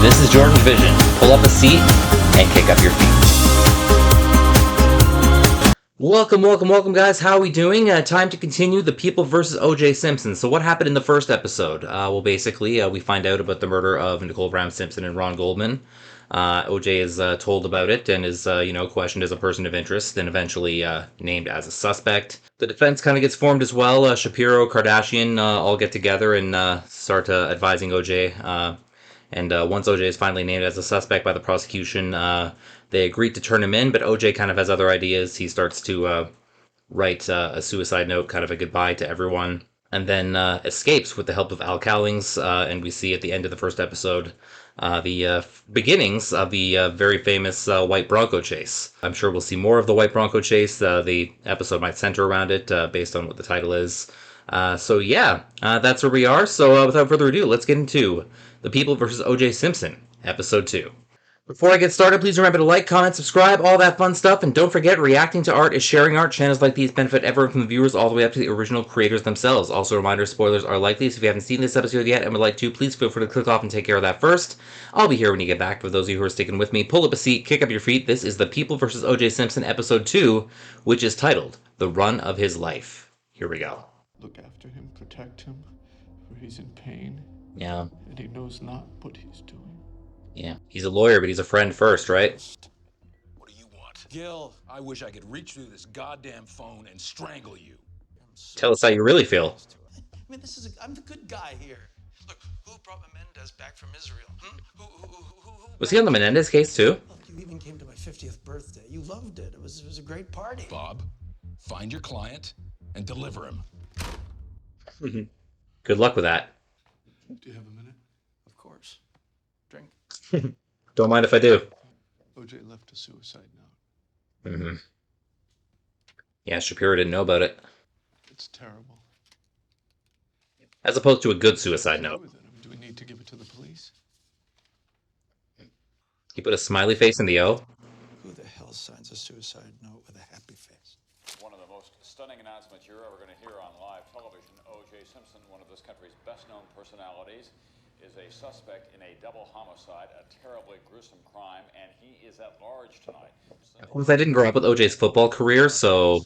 This is JordangeVision. Pull up a seat and kick up your feet. Welcome, guys. How are we doing? Time to continue the People versus O.J. Simpson. So what happened in the first episode? Basically, we find out about the murder of Nicole Brown Simpson and Ron Goldman. O.J. is told about it and is, questioned as a person of interest and eventually named as a suspect. The defense kind of gets formed as well. Shapiro, Kardashian all get together and start advising O.J. Once O.J. is finally named as a suspect by the prosecution, they agreed to turn him in, but O.J. kind of has other ideas. He starts to write a suicide note, kind of a goodbye to everyone, and then escapes with the help of Al Cowlings. And we see at the end of the first episode the beginnings of the very famous white Bronco chase. I'm sure we'll see more of the white Bronco chase. The episode might center around it based on what the title is. That's where we are. So without further ado, let's get into The People versus O.J. Simpson, Episode 2. Before I get started, please remember to like, comment, subscribe, all that fun stuff, and don't forget, reacting to art is sharing art. Channels like these benefit everyone from the viewers all the way up to the original creators themselves. Also, a reminder, spoilers are likely, so if you haven't seen this episode yet and would like to, please feel free to click off and take care of that first. I'll be here when you get back. For those of you who are sticking with me, pull up a seat, kick up your feet. This is The People vs. O.J. Simpson, Episode 2, which is titled The Run of His Life. Here we go. Look after him, protect him, for he's in pain. Yeah. And he knows not what he's doing. Yeah. He's a lawyer, but he's a friend first, right? What do you want? Gil, I wish I could reach through this goddamn phone and strangle you. Tell us how you really feel. I mean, I'm the good guy here. Look, who brought Menendez back from Israel? Who Was he on the Menendez case, too? Look, you even came to my 50th birthday. You loved it. It was a great party. Bob, find your client and deliver him. Good luck with that. Do you have a minute? Of course. Drink. Don't mind if I do. OJ left a suicide note. Yeah, Shapiro didn't know about it. It's terrible. As opposed to a good suicide note. Do we need to give it to the police? He put a smiley face in the O. Who the hell signs a suicide note with a happy face? One of the most stunning announcements you're ever going to hear on live television. O.J. Simpson, one of this country's best-known personalities, is a suspect in a double homicide, a terribly gruesome crime, and he is at large tonight. Of course, I didn't grow up with O.J.'s football career, so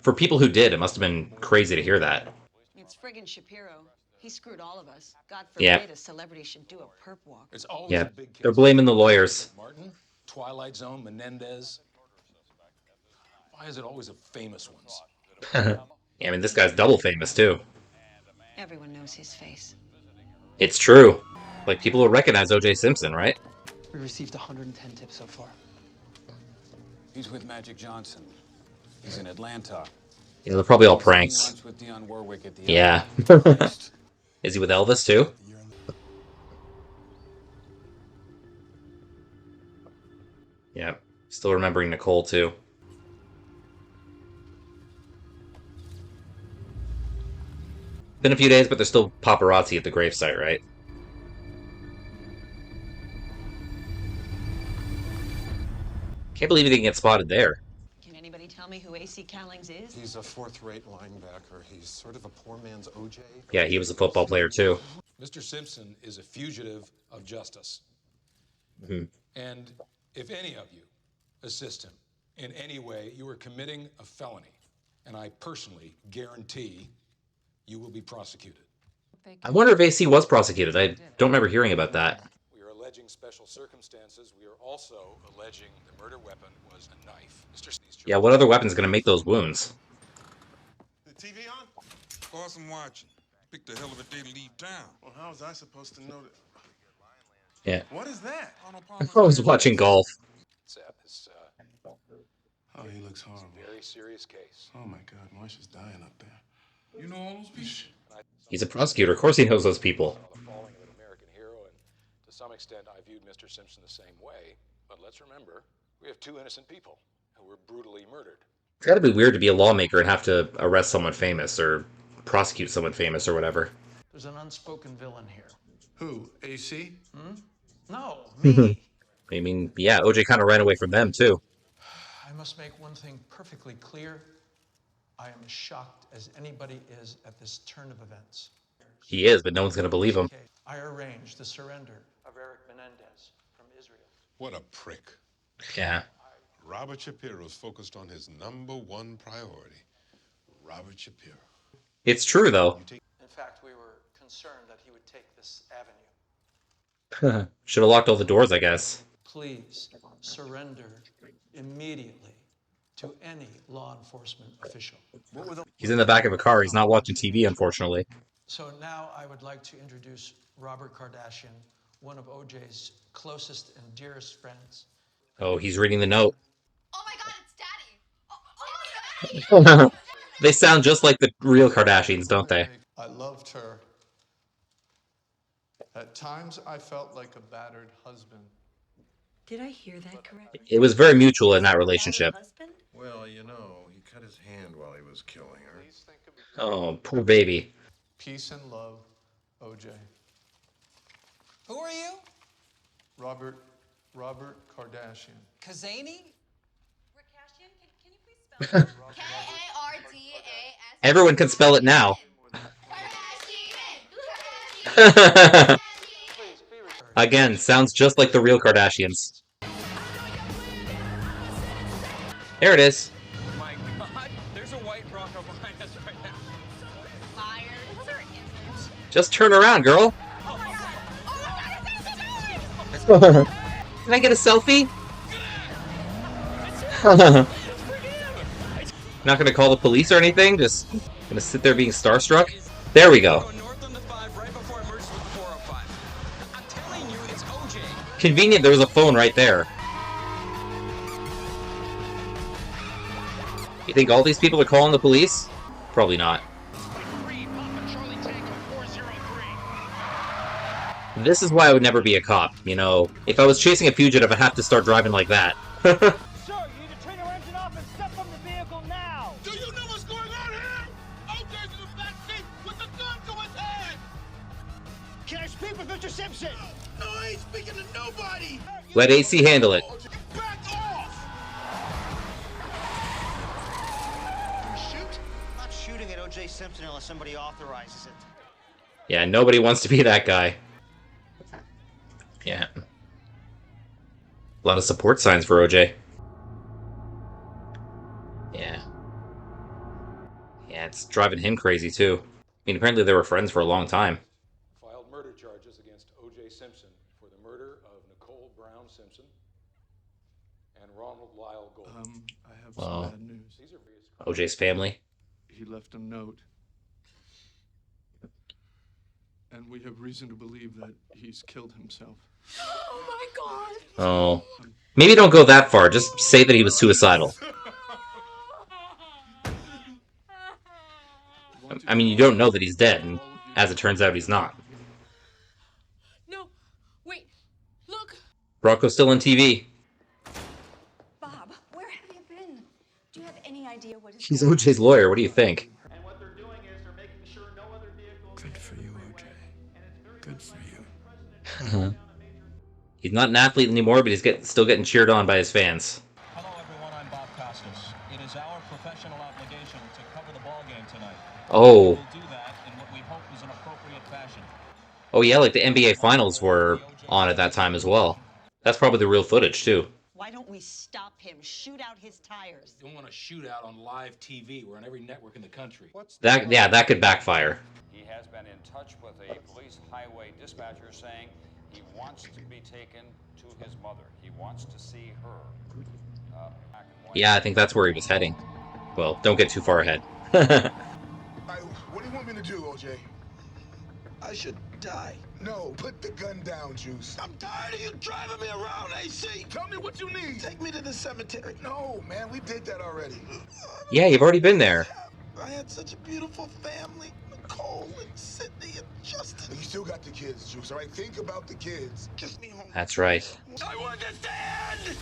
for people who did, it must have been crazy to hear that. It's friggin' Shapiro. He screwed all of us. God forbid a celebrity should do a perp walk. It's always Yeah, a big case. they're blaming the lawyers. Martin, Twilight Zone, Menendez. Why is it always the famous ones? Yeah, I mean, this guy's double famous, too. Everyone knows his face. It's true. Like, people will recognize O.J. Simpson, right? We received 110 tips so far. He's with Magic Johnson. He's in Atlanta. You know, they're probably all pranks. Lunch with Dionne Warwick at the Yeah. Is he with Elvis, too? Yeah. Still remembering Nicole, too. Been a few days, but there's still paparazzi at the gravesite, right? Can't believe he didn't get spotted there. Can anybody tell me who A.C. Cowlings is? He's a fourth-rate linebacker. He's sort of a poor man's OJ. Yeah, he was a football player, too. Mr. Simpson is a fugitive of justice. And if any of you assist him in any way, you are committing a felony. And I personally guarantee you will be prosecuted. I wonder if AC was prosecuted. I don't remember hearing about that. We are alleging special circumstances. We are also alleging the murder weapon was a knife. Yeah, what other weapon's gonna make those wounds? The TV on? Of course I'm watching. Picked a hell of a day to leave town. Well, how was I supposed to know that? Yeah. What is that? I was watching golf. Oh, he looks horrible. Very serious case. Oh my God, Marsha's dying up there. You know all those people? He's a prosecutor. Of course he knows those people. The falling of an American hero, and to some extent I viewed Mr. Simpson the same way. But let's remember, we have two innocent people who were brutally murdered. It's gotta be weird to be a lawmaker and have to arrest someone famous or prosecute someone famous or whatever. There's an unspoken villain here. Who? AC? No, me. I mean, yeah, OJ kind of ran away from them, too. I must make one thing perfectly clear. I am as shocked as anybody is at this turn of events. He is, but no one's gonna believe him. I arranged the surrender of Eric Menendez from Israel. What a prick. Yeah. Robert Shapiro's focused on his #1 priority. Robert Shapiro. It's true, though. In fact, we were concerned that he would take this avenue. Should have locked all the doors, I guess. Please surrender immediately to any law enforcement official. He's in the back of a car. He's not watching TV, unfortunately. So now I would like to introduce Robert Kardashian, one of OJ's closest and dearest friends. Oh, he's reading the note. Oh my god, it's Daddy! Oh my god! They sound just like the real Kardashians, don't they? I loved her. At times, I felt like a battered husband. Did I hear that correctly? It was very mutual in that relationship. Well, you know, he cut his hand while he was killing her. Oh, poor baby. Peace and love, OJ. Who are you? Robert Kardashian. Kazani? Rakashian? Can you please spell it? K-A-R-D-A-S. Everyone can spell it now. Kardashian. Again, sounds just like the real Kardashians. There it is. Oh my god, there's a white Bronco behind us right now. Liar. Those are innocent. Just turn around, girl. Oh my god! Oh my god, Can I get a selfie? Not gonna call the police or anything? Just gonna sit there being starstruck? There we go. North on the 5 right before it merges with the 405. I'm telling you, it's OJ. Convenient there was a phone right there. You think all these people are calling the police? Probably not. This is why I would never be a cop, you know? If I was chasing a fugitive, I'd have to start driving like that. Sir, you need to turn your engine off and step from the vehicle now! Do you know what's going on here? OJ's in the back seat with a gun to his head! Can I speak with Mr. Simpson? No, I ain't speaking to nobody! Let AC handle it. Back off! Shoot? I'm not shooting at O.J. Simpson unless somebody authorizes it. Yeah, nobody wants to be that guy. Yeah. A lot of support signs for OJ. Yeah. Yeah, it's driving him crazy too. I mean, apparently they were friends for a long time. Filed murder charges against O.J. Simpson for the murder of Nicole Brown Simpson and Ronald Lyle Goldman. I have Well, some bad news. These are various OJ's family. He left a note. And we have reason to believe that he's killed himself. Oh my god! Oh. Maybe don't go that far. Just say that he was suicidal. I mean, you don't know that he's dead, and as it turns out, he's not. No, wait, look! Bronco's still on TV. Bob, where have you been? Do you have any idea what is He's going OJ's lawyer. What do you think? And what they're doing is they're making sure no other vehicles... Good for you, OJ. Good for you. He's not an athlete anymore, but he's still getting cheered on by his fans. Hello, everyone. I'm Bob Costas. It is our professional obligation to cover the ball game tonight. Oh. We'll do that in what we hope is an appropriate fashion. Oh yeah, like the NBA Finals were on at that time as well. That's probably the real footage, too. Why don't we stop him? Shoot out his tires. You don't want to shoot out on live TV. We're on every network in the country. That could backfire. He has been in touch with a police highway dispatcher saying he wants to be taken to his mother. He wants to see her. Yeah, I think that's where he was heading. Well, don't get too far ahead. What do you want me to do, OJ? I should die. No, put the gun down, Juice. I'm tired of you driving me around, AC. Tell me what you need. Take me to the cemetery. No, man, we did that already. Yeah, you've already been there. I had such a beautiful family. Nicole and Sydney and Justin. You still got the kids, Juice, all right? Think about the kids. Kiss me home. That's right. I understand!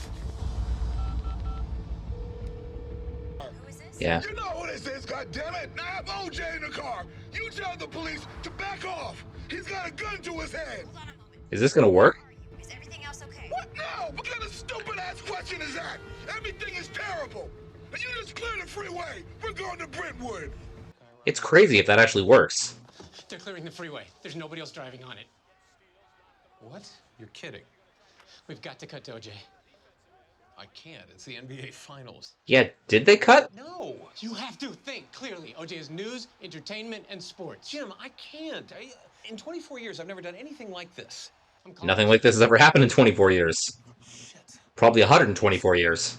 Yeah. You know who this is, goddammit! Now I have OJ in the car. You tell the police to back off. He's got a gun to his head. Hold on a moment. Is this gonna work? Is everything else okay? What now? What kind of stupid-ass question is that? Everything is terrible. And you just cleared the freeway. We're going to Brentwood. It's crazy if that actually works. They're clearing the freeway. There's nobody else driving on it. What? You're kidding. We've got to cut to OJ. I can't. It's the NBA Finals. Yeah, did they cut? No! You have to think clearly. OJ is news, entertainment, and sports. Jim, I can't. In 24 years, I've never done anything like this. Nothing like this has ever happened in 24 years. Probably 124 years.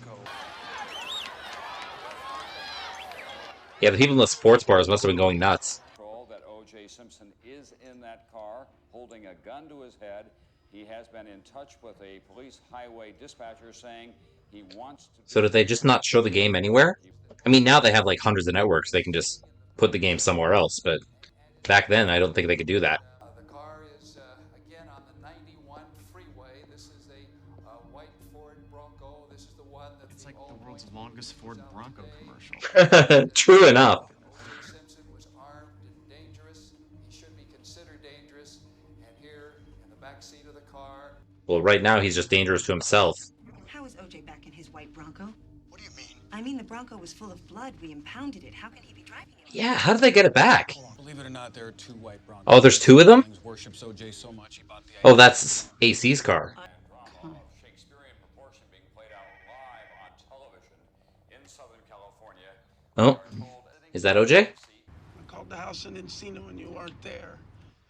Yeah, the people in the sports bars must have been going nuts. That O.J. Simpson is in that car, holding a gun to his head. He has been in touch with a police highway dispatcher saying he wants to... So did they just not show the game anywhere? I mean, now they have like hundreds of networks. They can just put the game somewhere else, but back then I don't think they could do that. The car is, again, on the 91 freeway. This is a white Ford Bronco. This is the one that... It's like the world's longest Ford Bronco commercial. True enough. O.J. Simpson was armed and dangerous. He should be considered dangerous. And here, in the back seat of the car... Well, right now he's just dangerous to himself. How is OJ back in his white Bronco? What do you mean? I mean, the Bronco was full of blood. We impounded it. How can he be driving it? Yeah, how did they get it back? Believe it or not, there are 2 white Broncos. Oh, there's 2 of them? Worships OJ so much he bought the... Oh, that's AC's car. Shakespearean proportion being played out live on television in Southern California. Oh, is that OJ? I called the house and didn't see no one. You weren't there.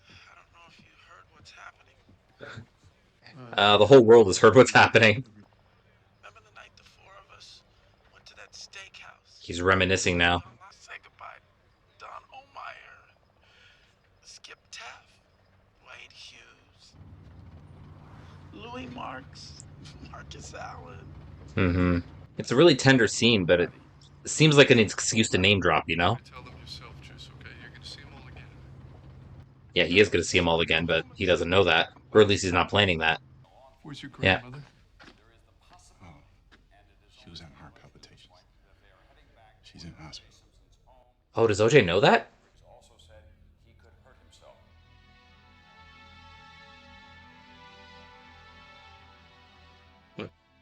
I don't know if you heard what's happening. The whole world has heard what's happening. Remember the night the 4 of us went to that steakhouse? He's reminiscing now. Say goodbye, Don O'Meyer, Skip Taft, Wade Hughes, Louis Marks, Marcus Allen. Mm-hmm. It's a really tender scene, but it seems like an excuse to name drop, you know? Tell them yourself, Juice, okay? You're going to see them all again. Yeah, he is going to see them all again, but he doesn't know that. Or at least he's not planning that. Where's your Yeah. grandmother? Oh, she was having heart palpitations. She's in hospital. Oh, does OJ know that? Also said he could hurt himself.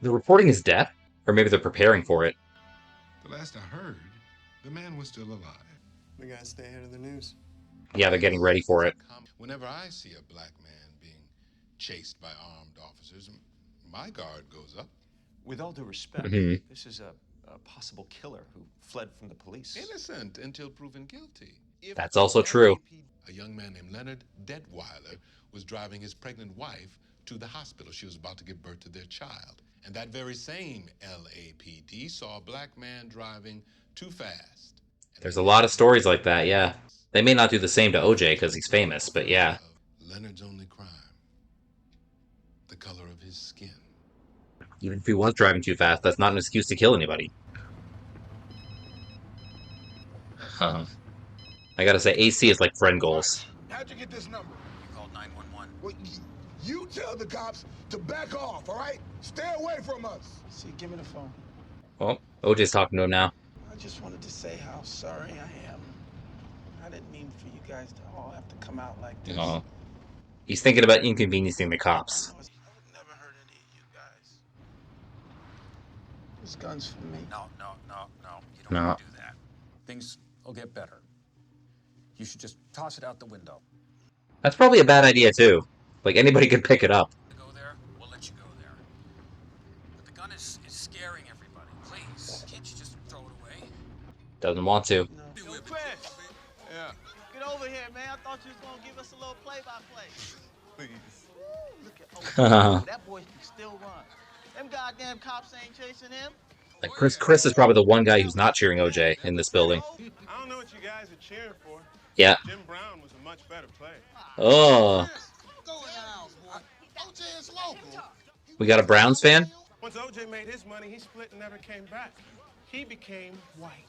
They're reporting his death? Or maybe they're preparing for it. The last I heard, the man was still alive. We gotta stay ahead of the news. Yeah, they're getting ready for it. Whenever I see a black man being chased by armed officers, my guard goes up. With all due respect, Mhm. this is a possible killer who fled from the police. Innocent until proven guilty. If That's also true. a young man named Leonard Detweiler was driving his pregnant wife to the hospital. She was about to give birth to their child. And that very same LAPD saw a black man driving too fast. There's a lot of stories like that, yeah. They may not do the same to OJ because he's famous, but yeah. Leonard's only crime, the color of his skin. Even if he was driving too fast, that's not an excuse to kill anybody. I gotta say, AC is like friend goals. How'd you get this number? You called 911. Well, you tell the cops to back off, all right? Stay away from us. See, give me the phone. Well, OJ's talking to him now. I just wanted to say how sorry I am. I didn't mean for you guys to all have to come out like this. Oh. He's thinking about inconveniencing the cops. I would never hurt any of you guys. This gun's for me. No. You don't No. want to do that. Things will get better. You should just toss it out the window. That's probably a bad idea, too. Like, anybody could pick it up. Go there, we'll let you go there. But the gun is scaring everybody. Please, can't you just throw it away? Doesn't want to. Yo, Chris. Yeah. Get over here, man. I thought you was gonna give us a little play-by-play. Please. Look at that boy can still run. Them goddamn cops ain't chasing him. Like, Chris is probably the one guy who's not cheering OJ in this building. I don't know what you guys are cheering for. Yeah. Jim Brown was a much better player. Oh. OJ is local. We got a Browns fan? Once OJ made his money, he split and never came back. He became white.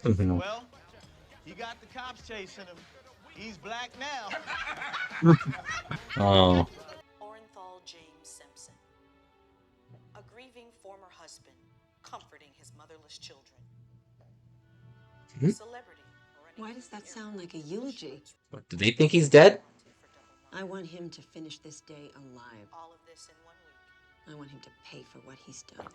Well, he got the cops chasing him. He's black now. Oh. Orenthal James Simpson, a grieving former husband, comforting his motherless children. Celebrity. Why does that sound like a eulogy? Do they think he's dead? I want him to finish this day alive. All of this in 1 week. I want him to pay for what he's done.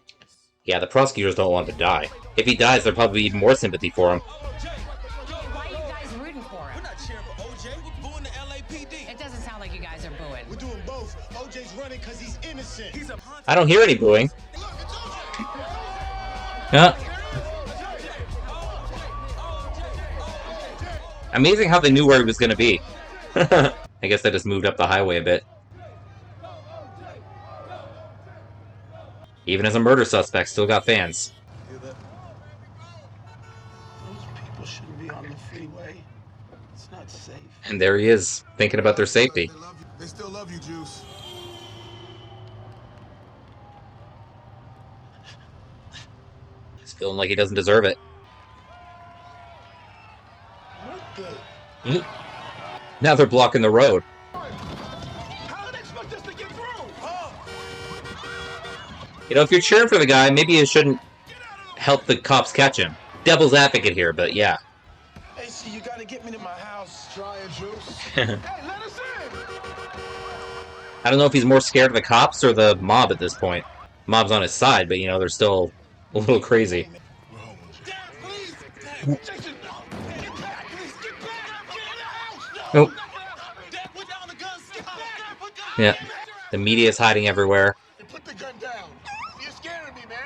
Yeah, the prosecutors don't want him to die. If he dies, there'll probably be even more sympathy for him. Why are you guys rooting for him? We're not cheering for OJ. We're booing the LAPD. It doesn't sound like you guys are booing. We're doing both. OJ's running because he's innocent. He's a I don't hear any booing. Yeah. Amazing how they knew where he was going to be. I guess they just moved up the highway a bit. Even as a murder suspect, still got fans. Those people shouldn't be on the freeway. It's not safe. And there he is, thinking about their safety. They still love you, Juice. He's feeling like he doesn't deserve it. What the? Now they're blocking the road. How do they expect us to get through? You know, if you're cheering for the guy, maybe you shouldn't help the cops catch him. Devil's advocate here, but yeah. Hey, see, you gotta get me to my house. Try it, Juice. Hey, let us in. I don't know if he's more scared of the cops or the mob at this point. Mob's on his side, but you know, they're still a little crazy. Nope. Yeah. The media is hiding everywhere. Put the gun down. You're scaring me, man.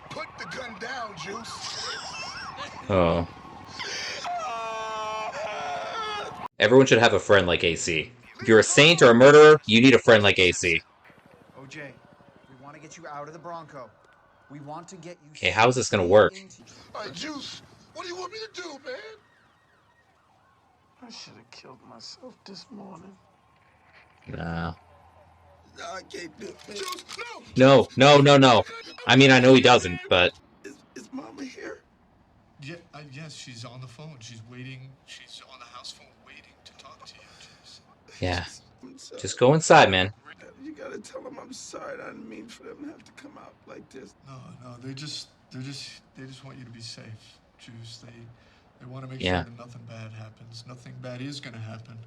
Put the gun down, Juice. Oh. Everyone should have a friend like AC. If you're a saint or a murderer, you need a friend like AC. OJ, we want to get you out of the Bronco. We want to get you. Okay, how is this gonna work? All right, Juice, what do you want me to do, man? I should have killed myself this morning. Nah. No, I can't do it. Juice, No. I mean, I know he doesn't, but... Is Mama here? Yeah, yes, she's on the phone. She's waiting. She's on the house phone waiting to talk to you, Juice. Yeah. Just go inside, man. You gotta tell them I'm sorry. I didn't mean for them to have to come out like this. No, they just want you to be safe, Juice. They want to make Yeah. sure that nothing bad happens. Nothing bad is gonna happen.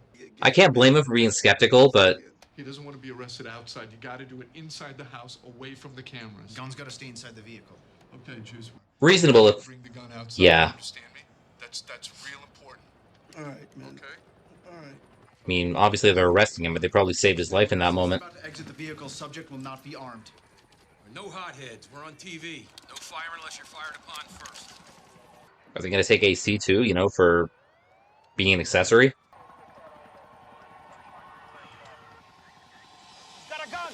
I can't blame him for being skeptical, but... He doesn't want to be arrested outside. You got to do it inside the house, away from the cameras. Gun's got to stay inside the vehicle. Okay, Juice. Reasonable if... Bring the gun outside. Yeah. You understand me? That's real important. All right, man. Okay. All right. I mean, obviously they're arresting him, but they probably saved his life in that moment. About to exit the vehicle. Subject will not be armed. No hotheads. We're on TV. No fire unless you're fired upon first. Are they going to take AC too, you know, for being an accessory? Got a gun.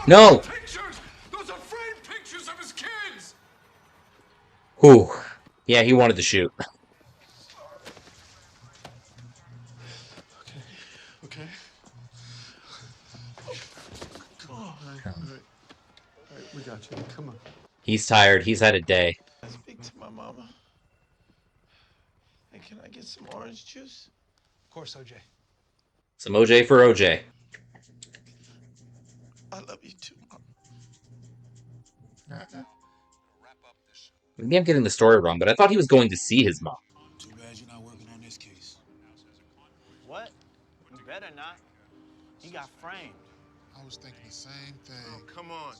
No! Pictures. Those are framed pictures of his kids. Whew. Yeah, he wanted to shoot. Okay. All right, we got you. Come on. He's tired. He's had a day. Speak to my mama. Hey, can I get some orange juice? Of course, OJ. Some OJ for OJ. I love you too, Mom. Maybe I'm getting the story wrong, but I thought he was going to see his mom. Too bad you're not working on this case. What? You better not. He got framed. I was thinking the same thing. Oh, come on.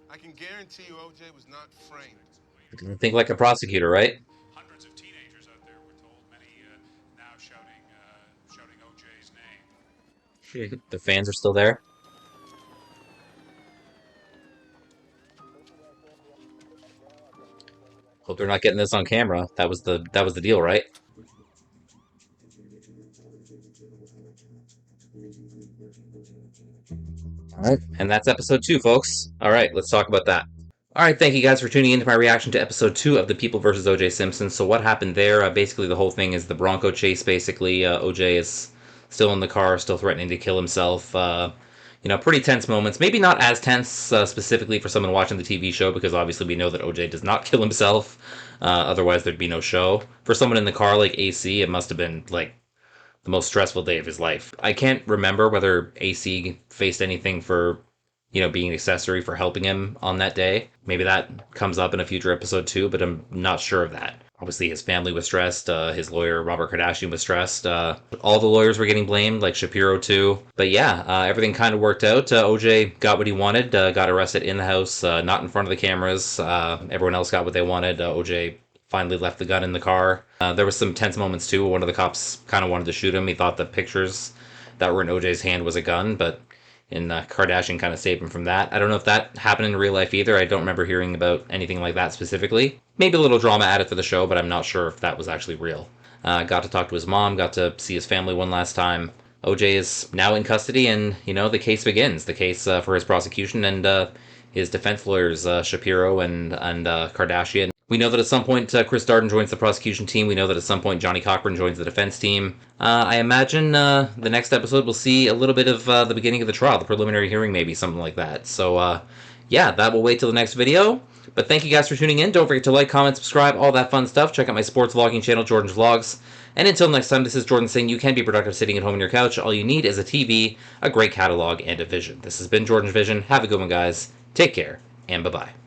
I can guarantee you OJ was not framed. Think like a prosecutor, right? Hundreds of teenagers out there, we're told, many now shouting OJ's name. The fans are still there. Hope they're not getting this on camera. That was the deal, right? All right, and that's episode 2, folks. All right, let's talk about that. All right, thank you guys for tuning in to my reaction to episode 2 of The People vs. O.J. Simpson. So what happened there? Basically, the whole thing is the Bronco chase, basically. O.J. is still in the car, still threatening to kill himself. You know, pretty tense moments. Maybe not as tense specifically for someone watching the TV show, because obviously we know that O.J. does not kill himself. Otherwise, there'd be no show. For someone in the car like AC, it must have been, like, the most stressful day of his life. I can't remember whether AC faced anything for, you know, being an accessory for helping him on that day. Maybe that comes up in a future episode too, but I'm not sure of that. Obviously, his family was stressed. His lawyer, Robert Kardashian, was stressed. All the lawyers were getting blamed, like Shapiro, too. But yeah, everything kind of worked out. OJ got what he wanted, got arrested in the house, not in front of the cameras. Everyone else got what they wanted. OJ finally left the gun in the car. There was some tense moments, too. One of the cops kind of wanted to shoot him. He thought the pictures that were in OJ's hand was a gun, but Kardashian kind of saved him from that. I don't know if that happened in real life either. I don't remember hearing about anything like that specifically. Maybe a little drama added for the show, but I'm not sure if that was actually real. Got to talk to his mom, got to see his family one last time. OJ is now in custody, and, the case begins. The case for his prosecution and his defense lawyers, Shapiro and Kardashian. We know that at some point Chris Darden joins the prosecution team. We know that at some point Johnny Cochran joins the defense team. I imagine the next episode we'll see a little bit of the beginning of the trial, the preliminary hearing, maybe, something like that. So, yeah, that will wait till the next video. But thank you guys for tuning in. Don't forget to like, comment, subscribe, all that fun stuff. Check out my sports vlogging channel, Jordan's Vlogs. And until next time, this is Jordan saying you can be productive sitting at home on your couch. All you need is a TV, a great catalog, and a vision. This has been JordangeVision. Have a good one, guys. Take care, and bye-bye.